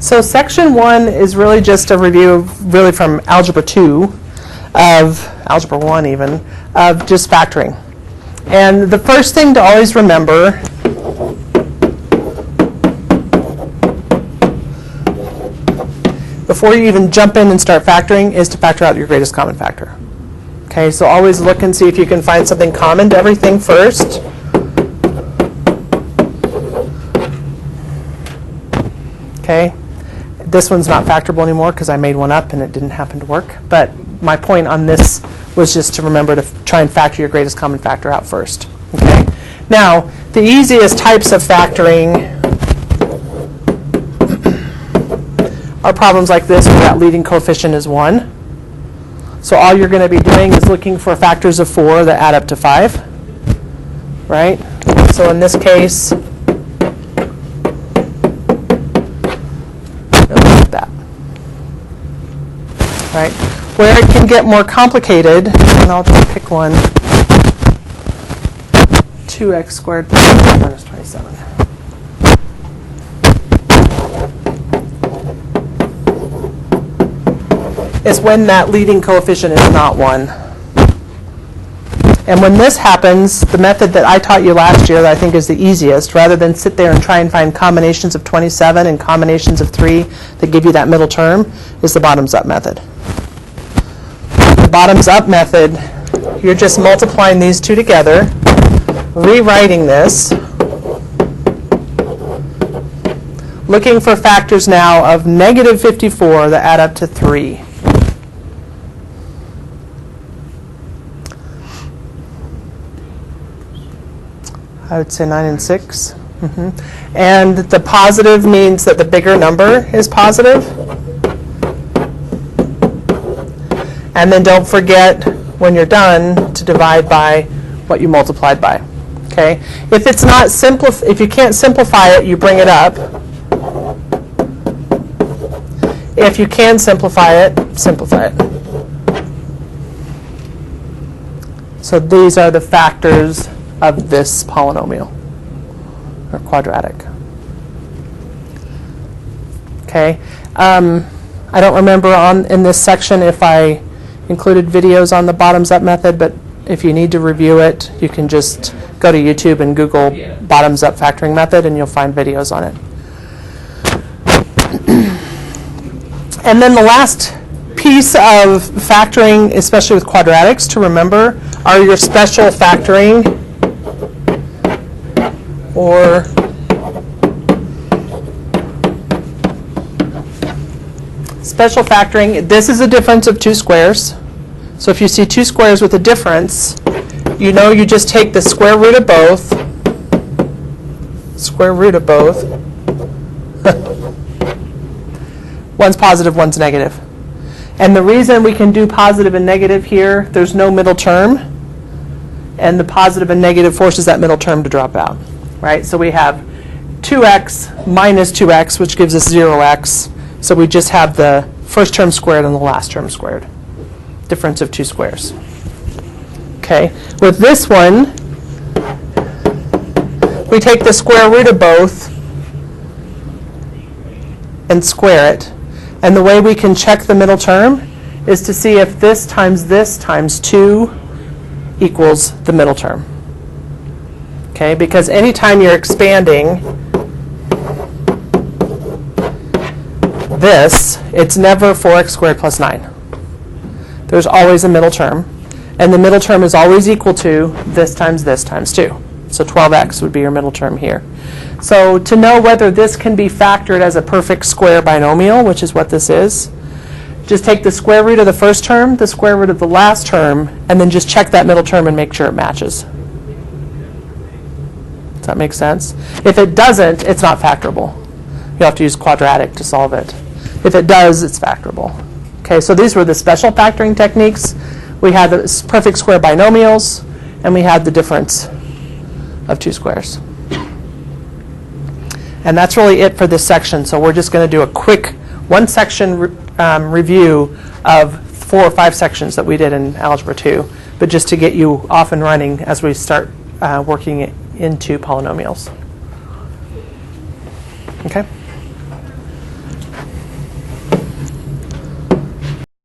So section 1 is really just a review really from Algebra 2 of Algebra 1 even of just factoring. And the first thing to always remember before you even jump in and start factoring is to factor out your greatest common factor. Okay, so always look and see if you can find something common to everything first. Okay, this one's not factorable anymore because I made one up and it didn't happen to work. But my point on this was just to remember to try and factor your greatest common factor out first. Okay, now the easiest types of factoring are problems like this where that leading coefficient is 1. So all you're going to be doing is looking for factors of 4 that add up to 5, right? So in this case, like that, right? Where it can get more complicated, and I'll just pick one, 2x squared plus minus 27. Is when that leading coefficient is not 1. And when this happens, the method that I taught you last year that I think is the easiest, rather than sit there and try and find combinations of 27 and combinations of 3 that give you that middle term, is the bottoms-up method. The bottoms-up method, you're just multiplying these two together, rewriting this, looking for factors now of negative 54 that add up to 3. I would say 9 and 6. And the positive means that the bigger number is positive. And then don't forget, when you're done, to divide by what you multiplied by. Okay? If it's not if you can't simplify it, you bring it up. If you can simplify it, simplify it. So these are the factors of this polynomial, or quadratic. Okay, I don't remember in this section if I included videos on the bottoms-up method, but if you need to review it, you can just go to YouTube and Google bottoms-up factoring method, and you'll find videos on it. And then the last piece of factoring, especially with quadratics, to remember are your special factoring or special factoring. This is a difference of 2 squares. So if you see 2 squares with a difference, you know you just take the square root of both, one's positive, one's negative. And the reason we can do positive and negative here, there's no middle term, and the positive and negative forces that middle term to drop out. Right? So we have 2x minus 2x, which gives us 0x. So we just have the first term squared and the last term squared. Difference of 2 squares. Okay. With this one, we take the square root of both and square it. And the way we can check the middle term is to see if this times 2 equals the middle term. Okay, because anytime you're expanding this, it's never 4x squared plus 9. There's always a middle term, and the middle term is always equal to this times 2. So 12x would be your middle term here. So to know whether this can be factored as a perfect square binomial, which is what this is, just take the square root of the first term, the square root of the last term, and then just check that middle term and make sure it matches. Does that make sense? If it doesn't, it's not factorable. You'll have to use quadratic to solve it. If it does, it's factorable. Okay, so these were the special factoring techniques. We had the perfect square binomials, and we had the difference of 2 squares. And that's really it for this section. So we're just going to do a quick one-section review of 4 or 5 sections that we did in Algebra 2, but just to get you off and running as we start working into polynomials. Okay?